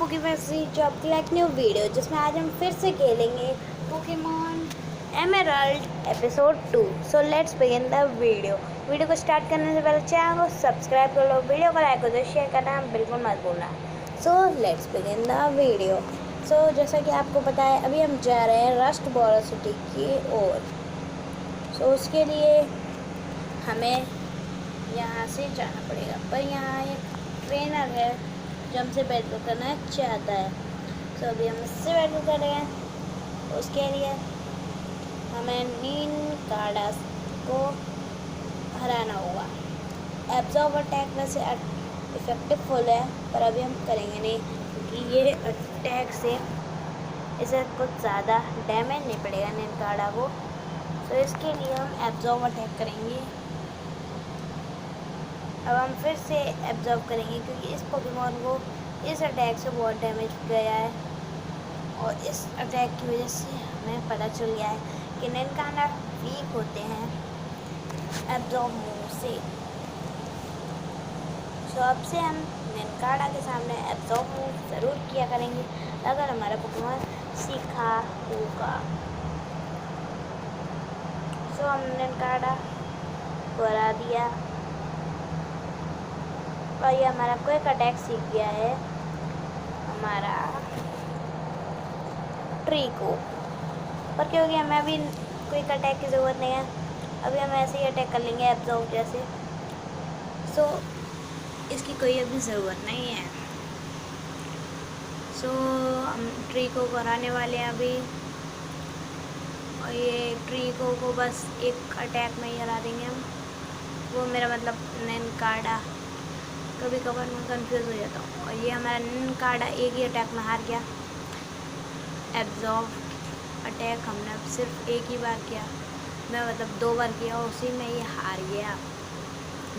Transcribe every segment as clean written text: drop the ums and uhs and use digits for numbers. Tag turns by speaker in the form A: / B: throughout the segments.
A: की message of like new video जिसमें आज हम फिर से खेलेंगे Pokemon Emerald episode 2। So let's begin the video को स्टार्ट करने से पहले चैनल को सब्सक्राइब कर लो, वीडियो को लाइक करो, शेयर करना बिल्कुल मत भूलना। So let's begin the video. So जैसा कि आपको पता है अभी हम जा रहे हैं रस्ट बॉरो सिटी की ओर। सो उसके लिए हमें यहाँ से जाना पड़ेगा, पर यहाँ एक ट्रेनर है जो हमसे बैटल करना चाहता है। तो अभी हम इससे बैटल कर रहे हैं। उसके लिए हमें निनकाडा को हराना होगा। एब्जॉर्ब अटैक वैसे इफेक्टिव फुल है, पर अभी हम करेंगे नहीं क्योंकि ये अटैक से इसे कुछ ज़्यादा डैमेज नहीं पड़ेगा निनकाडा को। तो इसके लिए हम एब्जॉर्ब अटैक करेंगे। अब हम फिर से एब्जॉर्ब करेंगे क्योंकि इस पोकेमॉन को इस अटैक से बहुत डैमेज गया है और इस अटैक की वजह से हमें पता चल गया है कि निनकाडा वीक होते हैं एब्जॉर्ब मूव से। तो अब से हम निनकाडा के सामने एब्जॉर्ब मूव ज़रूर किया करेंगे अगर हमारा पोकेमॉन सीखा होगा। तो हम निनकाडा को हरा दिया और ये हमारा क्विक अटैक सीख गया है हमारा ट्री को। पर क्योंकि हमें अभी क्विक अटैक की ज़रूरत नहीं है, अभी हम ऐसे ही अटैक कर लेंगे एब्जॉर्ब जैसे। सो इसकी कोई अभी ज़रूरत नहीं है। सो हम ट्री को हराने वाले हैं अभी, और ये ट्री को बस एक अटैक में ही हरा देंगे हम। वो मेरा मतलब निनकाडा, कभी कभार मैं कंफ्यूज हो जाता हूँ। और ये हमारा निनकाडा एक ही अटैक में हार गया। एब्जॉर्ब अटैक हमने अब सिर्फ एक ही बार किया, मैं मतलब 2 बार किया, उसी में ये हार गया।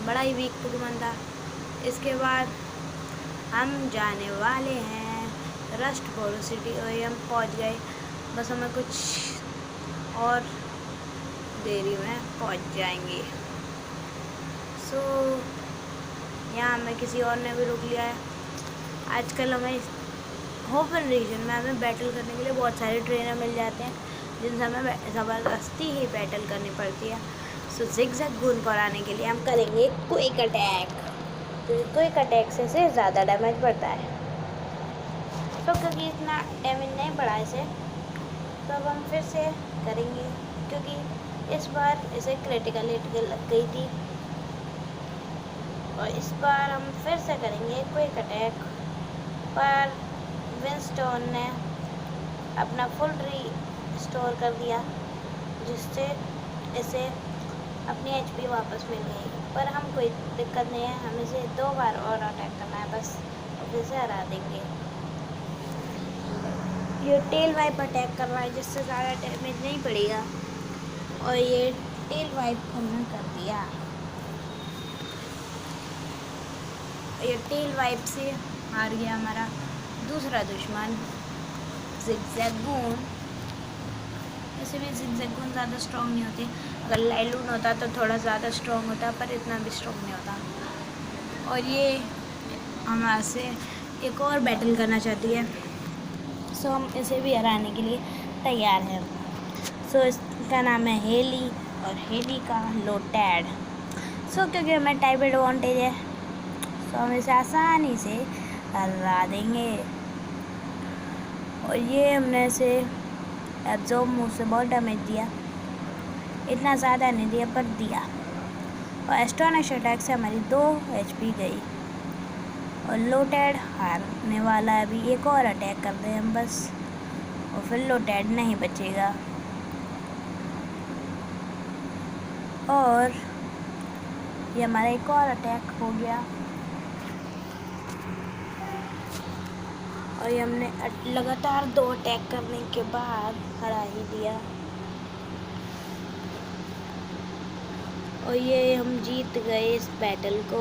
A: बड़ा ही वीक पोकेमॉन था। इसके बाद हम जाने वाले हैं रस्ट बॉरो सिटी और ये हम पहुँच गए। बस हमें कुछ और देरी में पहुँच जाएंगे। सो यहाँ हमें किसी और ने भी रोक लिया है। आजकल हमें ओपन रीजन में हमें बैटल करने के लिए बहुत सारे ट्रेनर मिल जाते हैं जिनसे हमें ज़बरदस्ती ही बैटल करनी पड़ती है। सो जिगजैग गून को हराने के लिए हम करेंगे क्विक अटैक, क्योंकि क्विक अटैक से ज़्यादा डैमेज बढ़ता है। तो क्योंकि इतना डैमेज नहीं बढ़ा इसे, तो अब हम फिर से करेंगे क्योंकि इस बार इसे क्रिटिकल हिट लग गई थी। और इस बार हम फिर से करेंगे क्विक अटैक, पर विंस्टोन ने अपना फुल रिस्टोर कर दिया जिससे इसे अपनी एचपी वापस मिल गई। पर हम कोई दिक्कत नहीं है, हम इसे 2 बार और अटैक करना है बस, और फिर से हरा देंगे। ये टेल वाइप अटैक कर रहा है जिससे ज़्यादा डैमेज नहीं पड़ेगा, और ये टेल वाइप हमने कर दिया। ये टेल वाइप से हार गया हमारा दूसरा दुश्मन जिगजैग गून। वैसे भी जिगजैग गून ज़्यादा स्ट्रॉन्ग नहीं होती, अगर लाइलून होता तो थोड़ा ज़्यादा स्ट्रॉन्ग होता, पर इतना भी स्ट्रॉन्ग नहीं होता। और ये हमारे से एक और बैटल करना चाहती है, सो हम इसे भी हराने के लिए तैयार हैं। सो इसका नाम है हेली और हेली का लोटैड। सो क्योंकि हमें टाइप एडवांटेज है, तो हम इसे आसानी से हरा देंगे। और ये हमने इसे एब्जॉर्ब मूव से बहुत डैमेज दिया, इतना ज़्यादा नहीं दिया पर दिया। और एस्टोनिश अटैक से हमारी 2 एचपी गई और लोटैड हारने वाला है। अभी एक और अटैक कर दें हम बस, और फिर लोटैड नहीं बचेगा। और ये हमारा एक और अटैक हो गया, और ये हमने लगातार 2 अटैक करने के बाद हरा ही दिया। और ये हम जीत गए इस बैटल को।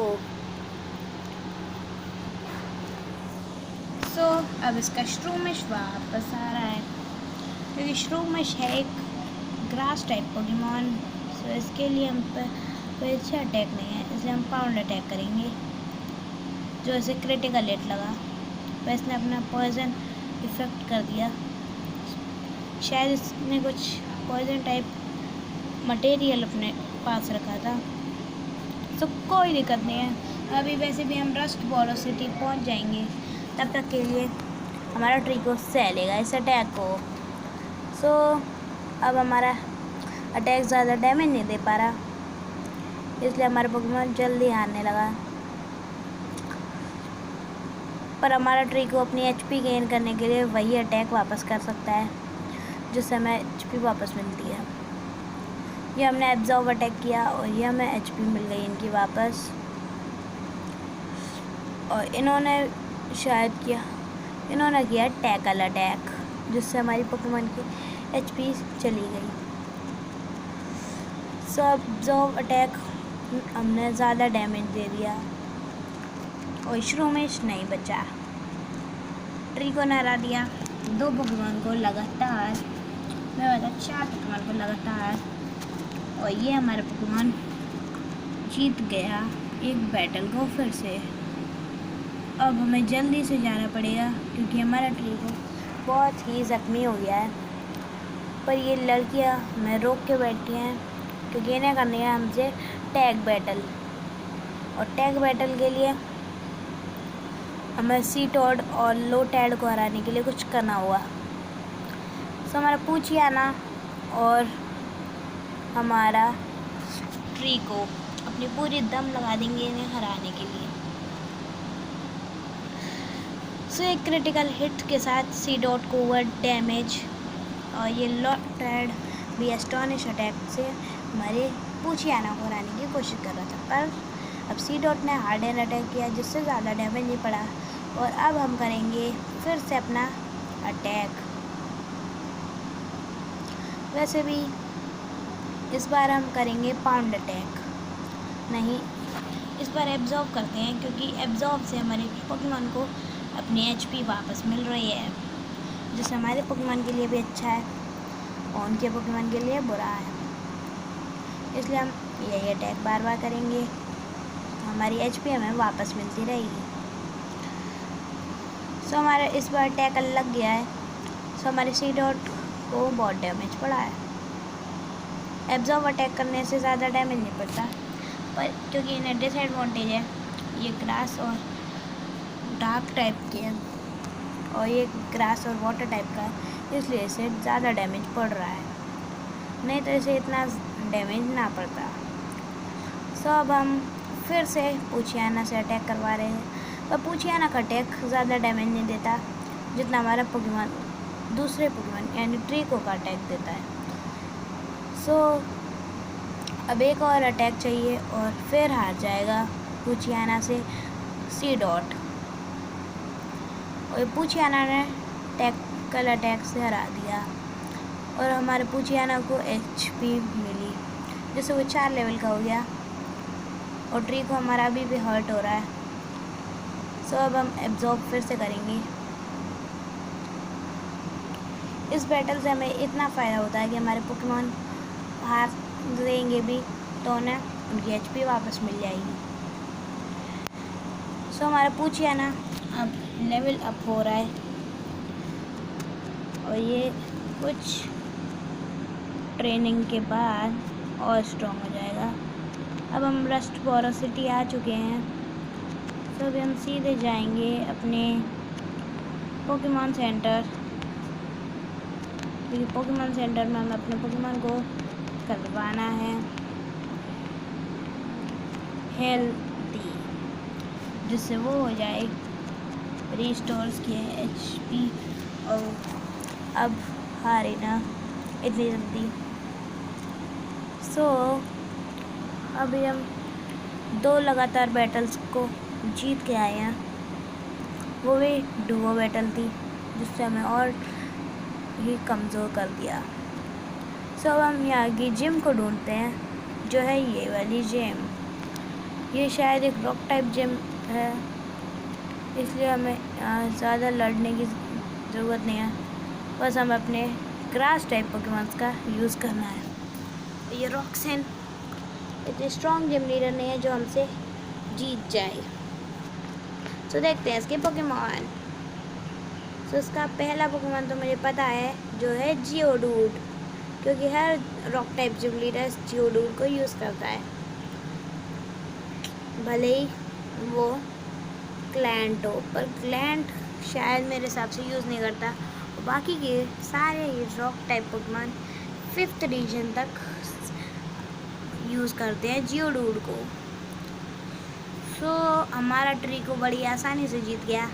A: सो अब इसका श्रूमिश वापस आ रहा है क्योंकि श्रूमिश है एक ग्रास टाइप पोकेमॉन। सो इसके लिए हम पर कोई अच्छा अटैक नहीं है, इसलिए हम पाउंड अटैक करेंगे जो इसे क्रिटिकल हिट लगा। पर इसने अपना पॉइजन इफेक्ट कर दिया। शायद इसने कुछ पॉइजन टाइप मटेरियल अपने पास रखा था। तो कोई दिक्कत नहीं है, अभी वैसे भी हम रस्ट वेलोसिटी पहुंच जाएंगे। तब तक के लिए हमारा ट्रिको सह लेगा इस अटैक को। सो अब हमारा अटैक ज़्यादा डैमेज नहीं दे पा रहा, इसलिए हमारा पोकेमॉन जल्दी हारने लगा। पर हमारा ट्रिको अपनी एचपी गेन करने के लिए वही अटैक वापस कर सकता है, जिससे हमें एचपी वापस मिलती है। ये हमने एब्जॉर्ब अटैक किया और ये हमें एचपी मिल गई इनकी वापस। और इन्होंने किया टैकल अटैक, जिससे हमारी पोकेमॉन की एचपी चली गई। सो एब्जॉर्ब अटैक हमने ज़्यादा डैमेज दे दिया और श्रोमेश नहीं बचा। ट्रिको ने हरा दिया 2 पोकेमॉन को लगातार, मैं बता 4 पोकेमॉन को लगातार, और ये हमारा पोकेमॉन जीत गया एक बैटल को फिर से। अब हमें जल्दी से जाना पड़ेगा क्योंकि हमारा ट्रिको बहुत ही ज़ख्मी हो गया है। पर ये लड़कियां हमें रोक के बैठी हैं क्योंकि इन्हें करनी है हमसे टैग बैटल, और टैग बैटल के लिए हमें सीटोड और लोटैड को हराने के लिए कुछ करना होगा। सो हमारा पूछियाना और हमारा ट्रिको अपनी पूरी दम लगा देंगे इन्हें हराने के लिए। सो एक क्रिटिकल हिट के साथ सी डॉट को ओवर डैमेज, और ये लोटैड भी एस्टोनिश अटैक से हमारे पूछियाना को हराने की कोशिश कर रहा था, पर अब सी डॉट ने हार्ड एंड अटैक किया जिससे ज़्यादा डैमेज नहीं पड़ा। और अब हम करेंगे फिर से अपना अटैक। वैसे भी इस बार हम करेंगे पाउंड अटैक नहीं, इस बार एब्जॉर्ब करते हैं क्योंकि एब्जॉर्ब से हमारे पोकेमॉन को अपनी एचपी वापस मिल रही है, जिससे हमारे पोकेमॉन के लिए भी अच्छा है और उनके पोकेमॉन के लिए बुरा है। इसलिए हम यही अटैक बार बार करेंगे, हमारी एचपी हमें वापस मिलती रहेगी। सो हमारा इस बार अटैक लग गया है। सो हमारे सी डॉट को बहुत डैमेज पड़ा है। एब्जॉर्ब अटैक करने से ज़्यादा डैमेज नहीं पड़ता, पर क्योंकि इन्हें डिसएडवांटेज है, ये ग्रास और डार्क टाइप के हैं और ये ग्रास और वाटर टाइप का है, इसलिए इसे ज़्यादा डैमेज पड़ रहा है, नहीं तो इसे इतना डैमेज ना पड़ता। सो अब हम फिर से पूछियाना से अटैक करवा रहे हैं, पर पूछियाना का अटैक ज़्यादा डैमेज नहीं देता जितना हमारा पोकेमॉन दूसरे पोकेमॉन यानी ट्रिको का अटैक देता है। सो अब एक और अटैक चाहिए और फिर हार जाएगा पूछियाना से सी डॉट, और पूछियाना ने टैकल अटैक से हरा दिया और हमारे पूछियाना को एचपी मिली, जिससे वो 4 लेवल का हो गया और ट्रिको हमारा अभी भी हर्ट हो रहा है। सो अब हम एब्जॉर्ब फिर से करेंगे। इस बैटल से हमें इतना फ़ायदा होता है कि हमारे पोकेमॉन हार देंगे भी तो उन्हें उनकी एचपी वापस मिल जाएगी। सो हमारा पूछियाना अब लेवल अप हो रहा है और ये कुछ ट्रेनिंग के बाद और स्ट्रॉन्ग हो जाएगा। अब हम रस्ट वेलोसिटी आ चुके हैं, तो अभी हम सीधे जाएंगे अपने पोकेमॉन सेंटर, क्योंकि पोकेमॉन सेंटर में हमें अपने पोकेमॉन को करवाना है हेल्दी, जिससे वो हो जाए रिस्टोर्स की एचपी। और अब हारे ना इतनी जल्दी। सो अभी हम 2 लगातार बैटल्स को जीत के आए हैं, वो भी डुओ बैटल थी जिससे हमें और ही कमज़ोर कर दिया। सो अब हम यहाँ की जिम को ढूंढते हैं, जो है ये वाली जिम। ये शायद एक रॉक टाइप जिम है, इसलिए हमें यहाँ ज़्यादा लड़ने की ज़रूरत नहीं है, बस हम अपने ग्रास टाइप पोकेमॉन्स का यूज़ करना है। ये रॉक्सन इतनी स्ट्रॉन्ग जिम लीडर नहीं है जो हमसे जीत जाए। तो देखते हैं इसके पोकेमॉन। सो इसका पहला पोकेमॉन तो मुझे पता है, जो है जियोडूड, क्योंकि हर रॉक टाइप जिम लीडर जियोडूड को यूज़ करता है, भले ही वो क्लैंट हो, पर क्लैंट शायद मेरे हिसाब से यूज़ नहीं करता। और बाकी के सारे ही rock type Pokemon 5th edition तक यूज़ करते हैं जियोडूड को। सो हमारा ट्रिको बड़ी आसानी से जीत गया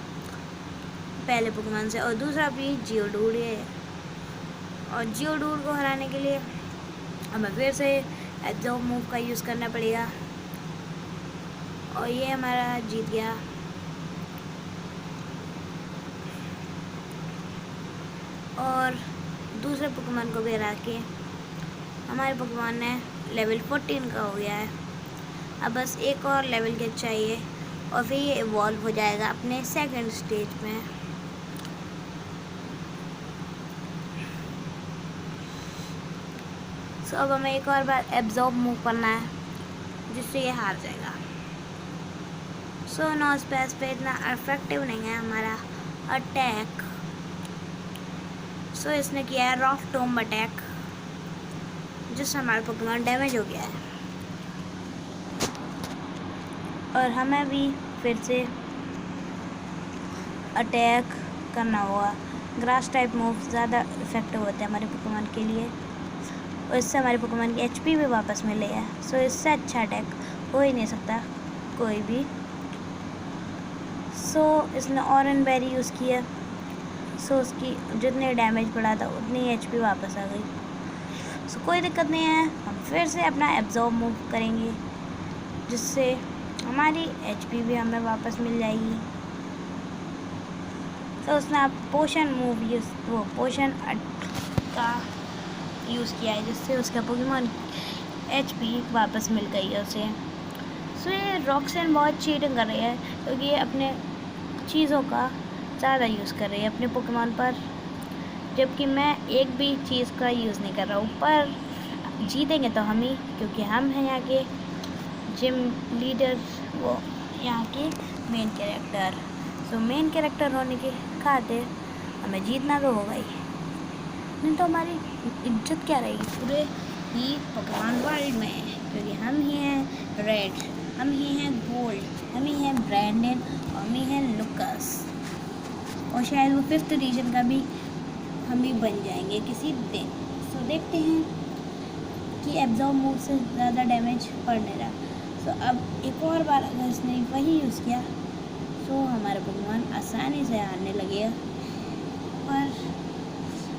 A: पहले पोकेमॉन से, और दूसरा भी जियोडूड है। और जियोडूड को हराने के लिए हमें फिर से एब्जॉर्ब मूव का यूज़ करना पड़ेगा, और ये हमारा जीत गया। और दूसरे पोकेमॉन को भी हरा के हमारे पोकेमॉन ने लेवल 14 का हो गया है। अब बस एक और लेवल के चाहिए और फिर ये इवॉल्व हो जाएगा अपने सेकंड स्टेज में। सो अब हमें एक और बार एब्जॉर्ब मूव करना है, जिससे ये हार जाएगा। सो नोस्पेस पे इतना इफेक्टिव नहीं है हमारा अटैक। सो इसने किया है रॉक टॉम्ब अटैक, जिससे हमारा पोकेमॉन डैमेज हो गया है। और हमें भी फिर से अटैक करना होगा। ग्रास टाइप मूव ज़्यादा इफेक्टिव होते हैं हमारे पोकेमॉन के लिए, और इससे हमारे पोकेमॉन की HP भी वापस मिलेगा। सो इससे अच्छा अटैक हो ही नहीं सकता कोई भी। सो इसने ऑरेंज बेरी यूज़ किया, सो उसकी जितने डैमेज पड़ा था उतनी HP वापस आ गई। सो कोई दिक्कत नहीं है, हम फिर से अपना एब्जॉर्ब मूव करेंगे, जिससे हमारी HP भी हमें वापस मिल जाएगी। तो उसने पोशन मूव पोशन का यूज़ किया है, जिससे उसका पोकेमॉन HP वापस मिल गई है उसे। सो ये रॉक्सन बहुत चीटिंग कर रही है, क्योंकि ये अपने चीज़ों का ज़्यादा यूज़ कर रही है अपने पोकेमॉन पर, जबकि मैं एक भी चीज़ का यूज़ नहीं कर रहा हूँ। पर जीतेंगे तो हम ही, क्योंकि हम हैं यहाँ के जिम लीडर, वो यहाँ के main character. So main character होने के खातिर हमें जीतना तो होगा ही, नहीं तो हमारी इज्जत क्या रहेगी पूरे ही पोकेमॉन वर्ल्ड में, क्योंकि हम ही हैं रेड, हम ही हैं गोल्ड, हम ही हैं ब्रैंडन, और हम ही हैं लुकस, और शायद वो 5th एडिशन का भी हम भी बन जाएंगे किसी दिन। सो देखते हैं कि एब्जॉर्ब मूव से ज़्यादा डैमेज पड़ नहीं रहा। सो अब एक और बार अगर इसने वही यूज़ किया तो हमारा पोकेमॉन आसानी से हारने लगेगा, पर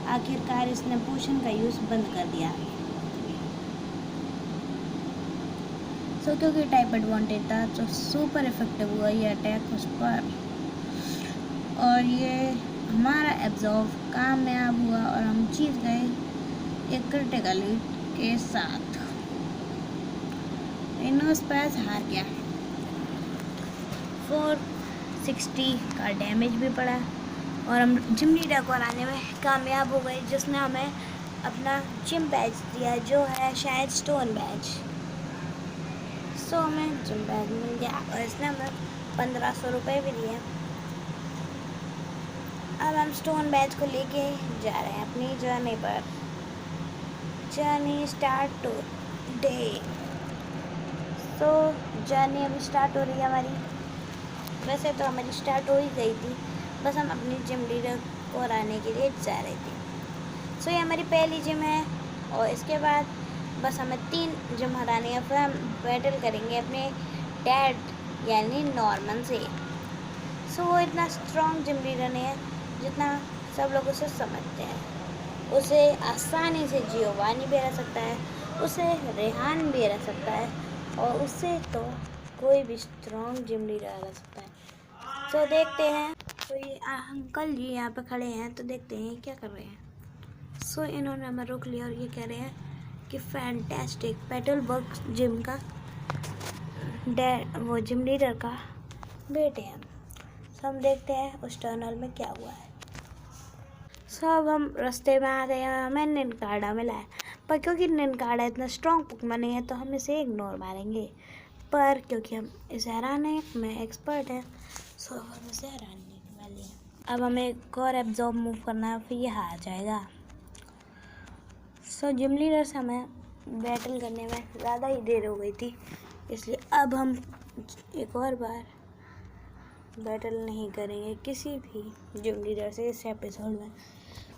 A: आखिरकार इसने पोशन का यूज़ बंद कर दिया। सो क्योंकि टाइप एडवांटेज था तो सुपर इफेक्टिव हुआ ये अटैक उस पर, और ये हमारा एब्जॉर्ब कामयाब हुआ और हम जीत गए एक क्रिटिकल हिट के साथ। नोस्पेस हार गया, 460 का डैमेज भी पड़ा, और हम जिम लीडर को हराने में कामयाब हो गए, जिसने हमें अपना जिम बैज दिया, जो है शायद स्टोन बैज। सो हमें जिम बैज मिल गया, और इसने हमें 1500 रुपये भी दिए। अब हम स्टोन बैज को लेके जा रहे हैं अपनी जर्नी पर। Journey start today. सो जर्नी अभी स्टार्ट हो रही है हमारी, वैसे तो हमारी स्टार्ट हो ही गई थी, बस हम अपनी जिम लीडर को हराने के लिए जा रहे थे। सो ये हमारी पहली जिम है, और इसके बाद बस हमें 3 जिम हरानी है, फिर हम बैटल करेंगे अपने डैड यानी नॉर्मन से। सो वो इतना स्ट्रॉन्ग जिम लीडर नहीं है जितना सब लोग उसे समझते हैं। उसे आसानी से जियोवानी भी हरा सकता है, उसे रेहान भी हरा सकता है, और उससे तो कोई भी स्ट्रॉन्ग जिम लीडर हरा सकता है। तो देखते हैं। तो ये अंकल जी यहाँ पे खड़े हैं, तो देखते हैं क्या कर रहे हैं। सो इन्होंने हमें रोक लिया और ये कह रहे हैं कि फैंटास्टिक पेटलबर्ग जिम का वो जिम लीडर का बेटे हैं। सो हम देखते हैं उस टनल में क्या हुआ है। सो अब हम रास्ते में आ गए हैं, हमें निनकार्डा मिला है, पर क्योंकि निनकार्डा इतना स्ट्रॉन्ग पोकेमॉन नहीं है तो हम इसे इग्नोर मारेंगे, पर क्योंकि हम इसे हराने में एक्सपर्ट हैं, सो हम इसे हराने वाले हैं। अब हमें एक और एब्जॉर्ब मूव करना है, फिर ये हार जाएगा। सो जिम लीडर से हमें बैटल करने में ज़्यादा ही देर हो गई थी, इसलिए अब हम एक और बार बैटल नहीं करेंगे किसी भी जिम लीडर से इस एपिसोड में।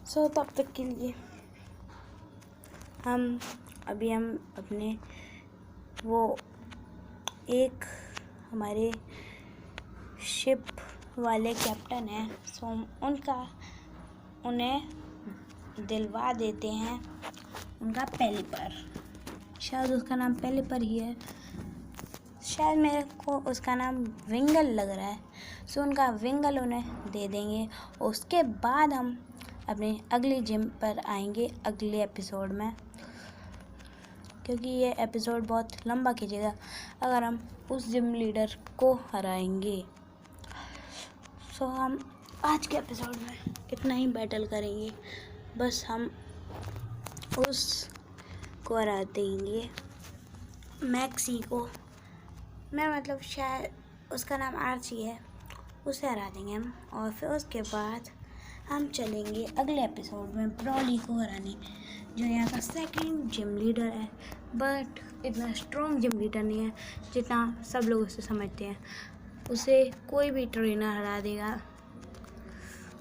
A: सो तब तक के लिए हम अपने वो एक हमारे शिप वाले कैप्टन हैं, सो उन्हें दिलवा देते हैं उनका पेलिपर। शायद उसका नाम पेलिपर ही है, शायद मेरे को उसका नाम विंगल लग रहा है। सो उनका विंगल उन्हें दे देंगे। उसके बाद हम अपने अगली जिम पर आएंगे अगले एपिसोड में, क्योंकि ये एपिसोड बहुत लंबा खींचेगा अगर हम उस जिम लीडर को हराएंगे। सो हम आज के एपिसोड में इतना ही बैटल करेंगे, बस हम उसको हरा देंगे, मैक्सी को। मैं मतलब शायद उसका नाम आर्ची है, उसे हरा देंगे हम। और फिर उसके बाद हम चलेंगे अगले एपिसोड में ब्रॉली को हराने, जो यहाँ का सेकंड जिम लीडर है, बट इतना स्ट्रॉन्ग जिम लीडर नहीं है जितना सब लोग उसे समझते हैं। उसे कोई भी ट्रेनर हरा देगा,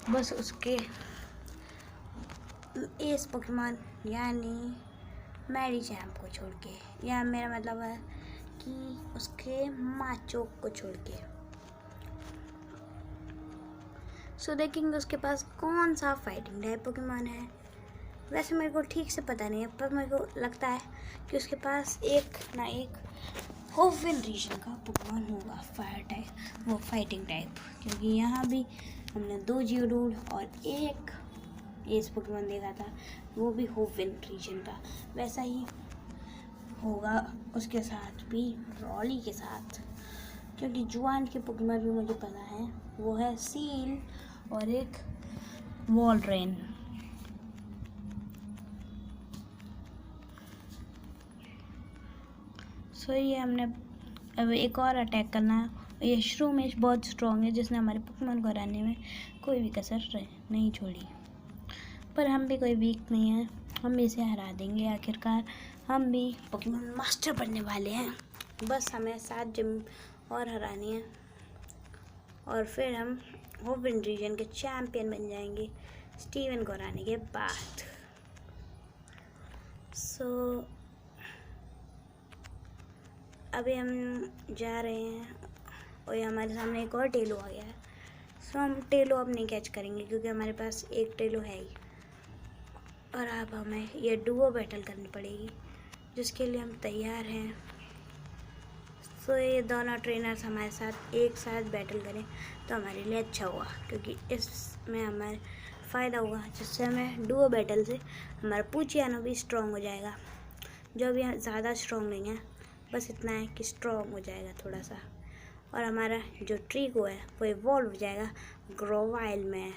A: बस उसके एस पोकेमॉन यानी मैडीचैम्प को छोड़ के, या मेरा मतलब है कि उसके माचोक को छोड़ के। सो देखेंगे उसके पास कौन सा फाइटिंग टाइप पोकेमॉन है। वैसे मेरे को ठीक से पता नहीं है, पर मेरे को लगता है कि उसके पास एक ना एक होविन रीजन का पोकेमॉन होगा, फायर टाइप, वो फाइटिंग टाइप, क्योंकि यहाँ भी हमने 2 जियोडूड और एक एस पोकेमॉन देखा था, वो भी होविन रीजन का। वैसा ही होगा उसके साथ भी, रॉली के साथ, क्योंकि जुआन के पोकेमॉन भी मुझे पता है, वो है सील और एक वॉलरेन। सो ये हमने अब एक और अटैक करना है। ये श्रूमेश बहुत स्ट्रॉन्ग है, जिसने हमारे पोकेमॉन को हराने में कोई भी कसर नहीं छोड़ी, पर हम भी कोई वीक नहीं है, हम भी इसे हरा देंगे। आखिरकार हम भी पोकेमॉन मास्टर बनने वाले हैं, बस हमें 7 जिम और हरानी है और फिर हम होविन रीजन के चैम्पियन बन जाएंगे स्टीवन को हराने के बाद। सो अभी हम जा रहे हैं और ये हमारे सामने एक और टेलो आ गया है। सो हम टेलो अब नहीं कैच करेंगे, क्योंकि हमारे पास एक टेलो है ही, और अब हमें ये डुओ बैटल करनी पड़ेगी, जिसके लिए हम तैयार हैं। सो ये दोनों ट्रेनर्स हमारे साथ एक साथ बैटल करें तो हमारे लिए अच्छा होगा, क्योंकि इसमें हमारे फ़ायदा होगा, जिससे हमें डुओ बैटल से हमारा पूचियानो भी स्ट्रॉन्ग हो जाएगा, जो भी ज़्यादा स्ट्रॉन्ग नहीं है, बस इतना है कि स्ट्रॉन्ग हो जाएगा थोड़ा सा। और हमारा जो ट्रीको है वो इवॉल्व हो जाएगा ग्रोवाइल में,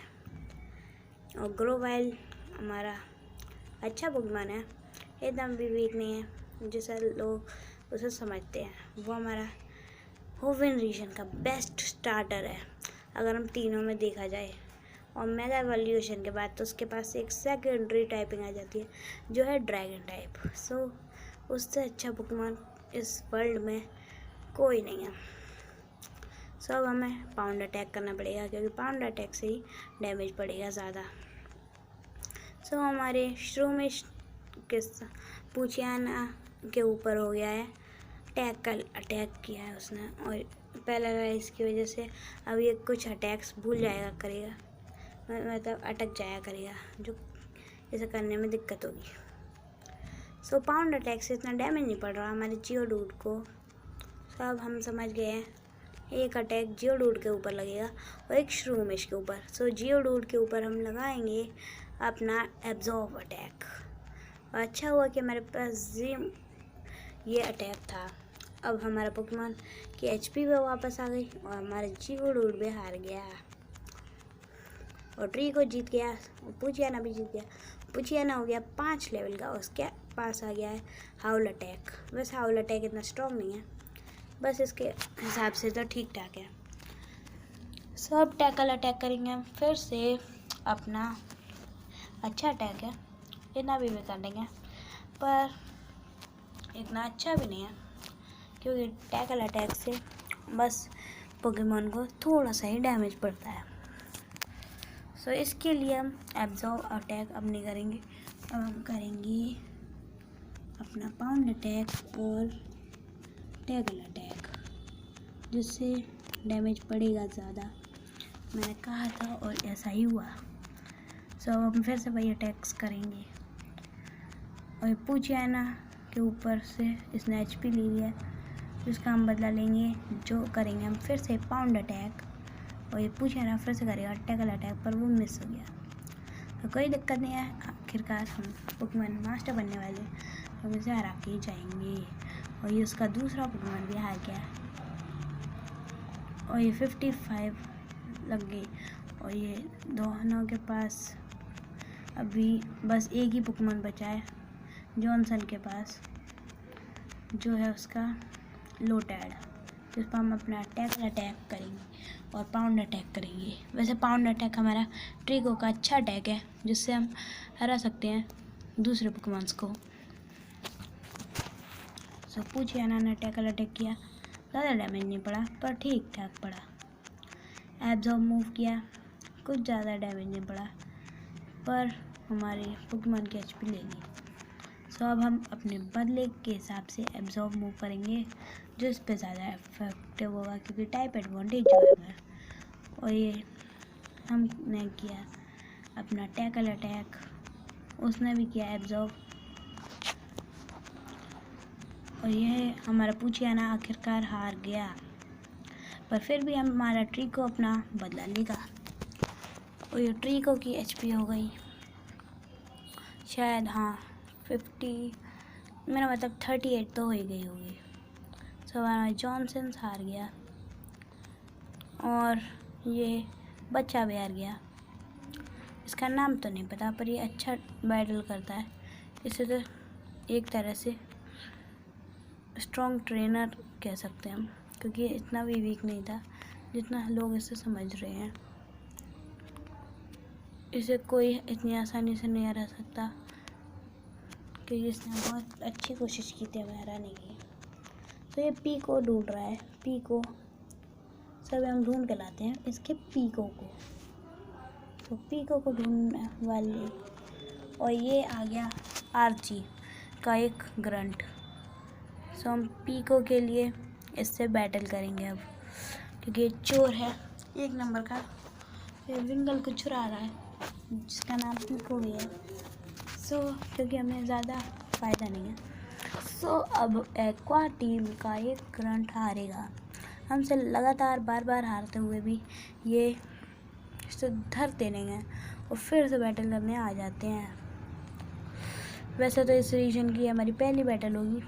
A: और ग्रोवाइल हमारा अच्छा पोकेमॉन है, एकदम भी वीक नहीं है जैसा लोग उसे समझते हैं। वो हमारा होविन रीजन का बेस्ट स्टार्टर है अगर हम तीनों में देखा जाए, और मेगा एवोल्यूशन के बाद तो उसके पास एक सेकेंडरी टाइपिंग आ जाती है जो है ड्रैगन टाइप। सो उससे अच्छा पोकेमॉन इस वर्ल्ड में कोई नहीं है। सो अब हमें पाउंड अटैक करना पड़ेगा, क्योंकि पाउंड अटैक से ही डैमेज पड़ेगा ज़्यादा। सो हमारे श्रूमेश के पूचियाना के ऊपर हो गया है अटैक किया है उसने, और पैरालाइज की वजह से अब ये कुछ अटैक्स भूल जाएगा करेगा, मतलब अटक जाया करेगा, जो इसे करने में दिक्कत होगी। सो पाउंड अटैक से इतना डैमेज नहीं पड़ रहा हमारे जियोडूड को। सो अब हम समझ गए हैं, एक अटैक जियोडूड के ऊपर लगेगा और एक श्रूमेश के ऊपर। सो जियोडूड के ऊपर हम लगाएंगे अपना एब्जॉर्ब अटैक, और अच्छा हुआ कि हमारे पास ये अटैक था। अब हमारा पोकेमॉन की एचपी भी वापस आ गई और हमारा जियोडूड भी हार गया और ट्रीको जीत गया और पूचियाना भी जीत गया। पूचियाना हो गया 5 लेवल का, उसके पास आ गया है हाउल अटैक। वैसे हाउल अटैक इतना स्ट्रॉन्ग नहीं है, बस इसके हिसाब से तो ठीक ठाक है। सो अब टैकल अटैक करेंगे हम फिर से। अपना अच्छा अटैक है, इतना भी कर देंगे, पर इतना अच्छा भी नहीं है क्योंकि टैकल अटैक से बस पोकेमॉन को थोड़ा सा ही डैमेज पड़ता है। सो इसके लिए हम एब्जॉर्ब अटैक अब नहीं करेंगे, अब हम करेंगे अपना पाउंड अटैक और टैकल अटैक, जिससे डैमेज पड़ेगा ज़्यादा। मैंने कहा था और ऐसा ही हुआ। सो अब हम फिर से वही अटैक्स करेंगे और पूछियाना के ऊपर से इसने HP ले लिया, जिसका हम बदला लेंगे। जो करेंगे हम फिर से पाउंड अटैक और ये पूछियाना फिर से करेगा टैकल अटैक, पर वो मिस हो गया। तो कोई दिक्कत नहीं है, आखिरकार हम पोकेमॉन मास्टर बनने वाले, हम इसे हरा के ही जाएंगे। और ये उसका दूसरा पोकेमॉन भी हार गया और ये 55 लग गई। और ये दोनों के पास अभी बस एक ही पोकेमॉन बचा है, जॉनसन के पास, जो है उसका लोटैड, जिस पर हम अपना टैकल अटैक करेंगे और पाउंड अटैक करेंगे। वैसे पाउंड अटैक हमारा ट्रिको का अच्छा अटैक है, जिससे हम हरा सकते हैं दूसरे पोकेमॉन्स को। सो पूछियाना ने टैकल अटैक किया, ज़्यादा डैमेज नहीं पड़ा पर ठीक ठाक पड़ा। एब्जॉर्ब मूव किया, कुछ ज़्यादा डैमेज नहीं पड़ा, पर हमारे पोकेमॉन की HP ले ली। सो अब हम अपने बदले के हिसाब से एब्जॉर्ब मूव करेंगे, जो इस पर ज़्यादा इफेक्टिव होगा क्योंकि टाइप एडवांटेज जो है हमें। और ये हमने किया अपना टैकल अटैक, उसने भी किया एब्जॉर्ब, और यह हमारा पूछियाना आखिरकार हार गया। पर फिर भी हमारा ट्रिको अपना बदला लेगा। और ये ट्रिको की HP हो गई शायद, हाँ 50, मेरा मतलब 38 तो हो ही गई होगी। सो हमारा जॉनसन हार गया और ये बच्चा भी हार गया। इसका नाम तो नहीं पता, पर ये अच्छा बैटल करता है। इसे तो एक तरह से स्ट्रॉन्ग ट्रेनर कह सकते हैं हम, क्योंकि इतना भी वीक नहीं था जितना लोग इसे समझ रहे हैं। इसे कोई इतनी आसानी से नहीं हरा सकता क्योंकि इसने बहुत अच्छी कोशिश की थी हमें हराने की। तो ये पीको ढूंढ रहा है, पीको सब हम ढूंढ के लाते हैं इसके पीको को। तो पीको को ढूंढने वाले, और ये आ गया आर्ची का एक ग्रंट। सो हम पीको के लिए इससे बैटल करेंगे अब, क्योंकि ये चोर है एक नंबर का। ये विंगल को चुरा रहा है, जिसका नाम पीको भी है। सो क्योंकि हमें ज़्यादा फ़ायदा नहीं है, सो अब एक्वा टीम का एक ग्रंट हारेगा। हमसे लगातार बार बार हारते हुए भी ये इसे धरते नहीं हैं और फिर से बैटल करने आ जाते हैं। वैसे तो इस रीजन की हमारी पहली बैटल होगी,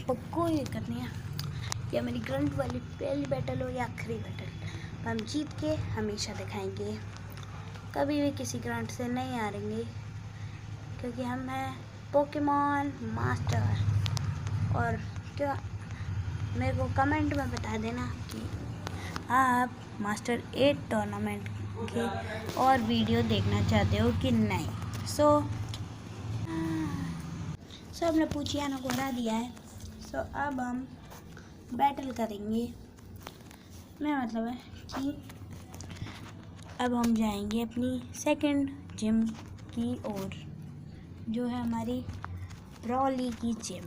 A: पर कोई दिक्कत नहीं है, ये हमारी ग्रंट वाली पहली बैटल हो या आखिरी बैटल, हम जीत के हमेशा दिखाएंगे। कभी भी किसी ग्रंट से नहीं हारेंगे, क्योंकि हम हैं पोकेमॉन मास्टर। और क्या, मेरे को कमेंट में बता देना कि आप मास्टर 8 टूर्नामेंट के और वीडियो देखना चाहते हो कि नहीं। सो हमने पूछियाना को हरा दिया है। सो अब हम बैटल करेंगे। मेरा मतलब है कि अब हम जाएंगे अपनी सेकंड जिम की ओर, जो है हमारी ब्रॉली की जिम,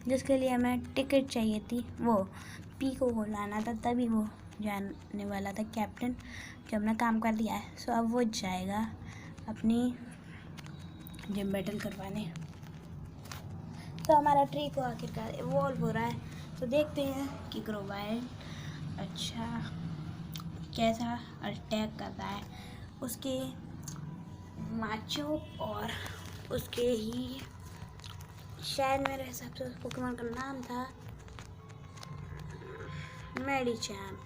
A: जिसके लिए हमें टिकट चाहिए थी। वो पीको को लाना था, तभी वो जाने वाला था कैप्टन, जो हमने काम कर दिया है। सो अब वो जाएगा अपनी जिम बैटल करवाने। तो हमारा ट्रिको आखिरकार इवॉल्व हो रहा है, तो देखते हैं कि ग्रोवाइल अच्छा कैसा अटैक कर रहा है। उसके माचो और उसके ही शायद मेरे हिसाब से उस पोकेमॉन का नाम था मेडिचैन,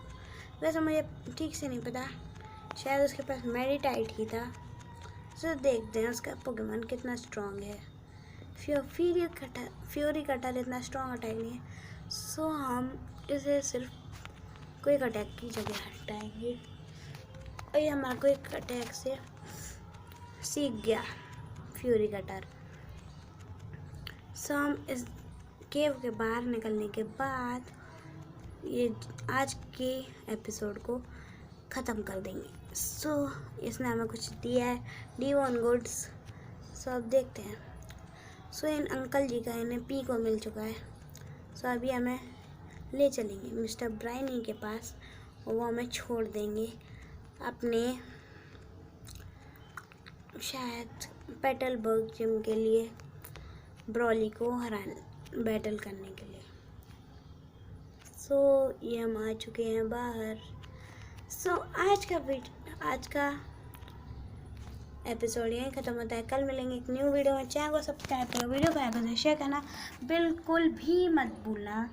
A: वैसे मुझे ठीक से नहीं पता, शायद उसके पास मेडिटाइट ही था। तो देखते हैं उसका पोकेमॉन कितना स्ट्रॉन्ग है। फ्यूरी कटर इतना स्ट्रॉन्ग अटैक नहीं है, सो हम इसे सिर्फ क्विक अटैक की जगह हटाएंगे। और ये हमारा क्विक अटैक से सीख गया फ्यूरी कटर। सो हम इस केव के बाहर निकलने के बाद ये आज के एपिसोड को ख़त्म कर देंगे। सो इसने हमें कुछ दिया है, D1 गुड्स। सो अब देखते हैं। सो इन अंकल जी का इन्हें पी को मिल चुका है। सो अभी हमें ले चलेंगे मिस्टर ब्राइनी के पास और वो हमें छोड़ देंगे अपने शायद पेटलबर्ग जिम के लिए ब्रॉली को हराने बैटल करने के लिए। सो ये हम आ चुके हैं बाहर। सो आज का एपिसोड यहीं ख़त्म होता है। कल मिलेंगे एक न्यू वीडियो में। चैनल को सब्सक्राइब करो, वीडियो को शेयर करना बिल्कुल भी मत भूलना।